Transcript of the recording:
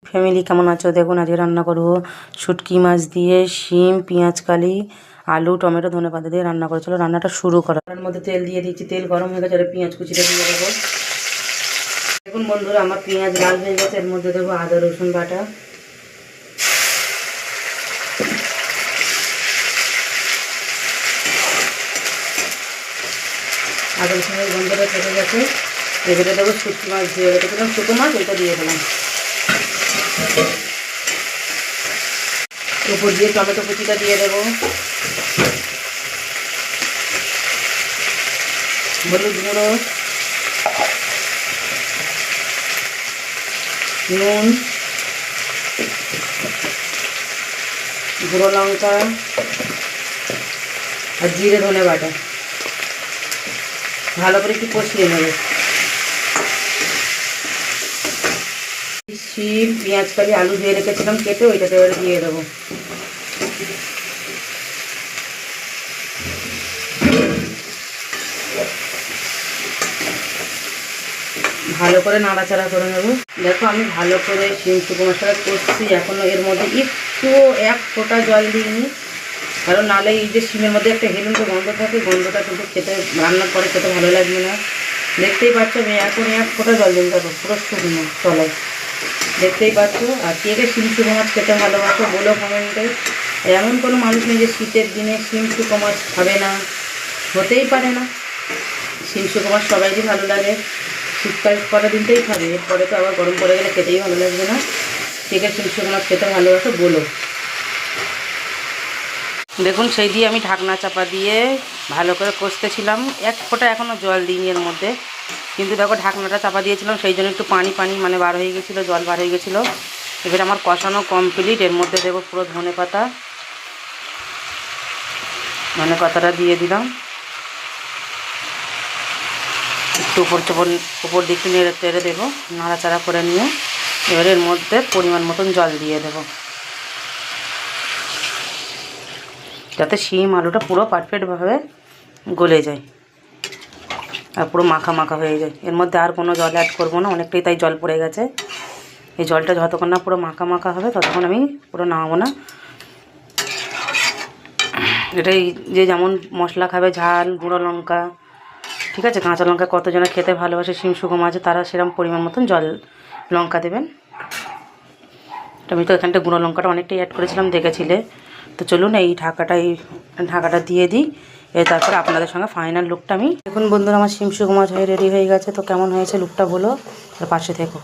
Family কেমন আছো? দেখুন আজকে রান্না করব শুটকি মাছ দিয়ে শিম, পেঁয়াজ কালি, আলু, টমেটো, ধনেপাতা দিয়ে রান্না করেছিল। রান্নাটা শুরু করা। তার মধ্যে তেল দিয়ে দিচ্ছি, তেল গরম হয়ে গেছে, পেঁয়াজ কুচিটা দিয়ে দেবো। দেখুন বন্ধুরা, আমার পেঁয়াজ লাল হয়ে গেছে। এর মধ্যে দেবো আদা রসুন বাটা, আদা রসুনের গন্ধটা চলে গেছে। এবারে দেবো শুটকি মাছ দিয়ে রেখেছিলাম, ছোটো মাছ, ওইটা দিয়ে দিলাম। উপর দিয়ে টমেটো কুচিটা দিয়ে দেবো, হলুদ গুঁড়ো, নুন, গুঁড়ো লঙ্কা আর জিরে ধনে বাটা ভালো করে একটু কষিয়ে নেব। শিম, পেঁয়াজ কালি, আলু দিয়ে রেখেছিলাম কেটে, ওইটাতে এবারে দিয়ে দেবো। ভালো করে নাড়াচাড়া করে নেব। দেখো আমি ভালো করে শিম শুকনো মশলা করছি। এখনও এর মধ্যে একটু এক ফোঁটা জল দিইনি, কারণ নাহলে এই যে শিমের মধ্যে একটা হেলুন্টো গন্ধ থাকে, গন্ধটা কিন্তু খেতে, রান্নার পরে খেতে ভালো লাগবে না। দেখতেই পাচ্ছ আমি এখন এক ফোঁটা জল দিন যাবো, পুরো শুকনো তলায়, দেখতেই পাচ্ছ। আর কে কে শিম শুকনো মাছ খেতে ভালোবাসো বলো কমেন্টে। এমন কোনো মানুষ নেই যে শীতের দিনে শিম শুকনো মাছ খাবে না, হতেই পারে না। শিম শুকনো মাছ সবাইরই ভালো লাগে, শীতকাল কটা দিনতেই খাবে, এরপরে তো আবার গরম পড়ে গেলে খেতেই ভালো লাগবে না। কে কে শিম শুকনো মাছ খেতে ভালোবাসো বলো। দেখুন সেই দিয়ে আমি ঢাকনা চাপা দিয়ে ভালো করে কষতেছিলাম। এক ফোঁটা এখনও জল দিইনি এর মধ্যে, কিন্তু দেখো ঢাকনাটা চাপা দিয়েছিলাম, সেই জন্য একটু পানি পানি মানে বার হয়ে গেছিলো, জল বার হয়ে গেছিলো। এবার আমার কষানো কমপ্লিট। এর মধ্যে দেবো পুরো ধনেপাতাটা দিয়ে দিলাম। একটু উপর দিকে নেড়ে তেড়ে দেবো, নাড়াচাড়া করে নিয়ে এবারে এর মধ্যে পরিমাণ মতন জল দিয়ে দেবো, যাতে শিম আলুটা পুরো পারফেক্টভাবে গলে যায় আর পুরো মাখা মাখা হয়ে যায়। এর মধ্যে আর কোনো জল অ্যাড করবো না, অনেকটাই তাই জল পড়ে গেছে। এই জলটা যতক্ষণ না পুরো মাখা মাখা হবে ততক্ষণ আমি পুরো নামাবো না। এটাই যে যেমন মশলা খাবে, ঝাল, গুঁড়ো লঙ্কা, ঠিক আছে, কাঁচা লঙ্কা কতজনে খেতে ভালোবাসে শিম শুকনো মাছে, তারা সেরকম পরিমাণ মতন জল লঙ্কা দেবেন। আমি তো এখানটা গুঁড়ো লঙ্কাটা অনেকটাই অ্যাড করেছিলাম, দেখেছিলে। তো চলুন এই ঢাকাটা দিয়ে দিই। তারপর আপনাদের সঙ্গে ফাইনাল লুকটা আমি। দেখুন বন্ধুরা, আমার শিম শুকনো মাছ হয়ে রেডি হয়ে গেছে। তো কেমন হয়েছে লুকটা বলো, আর পাশে থেকো।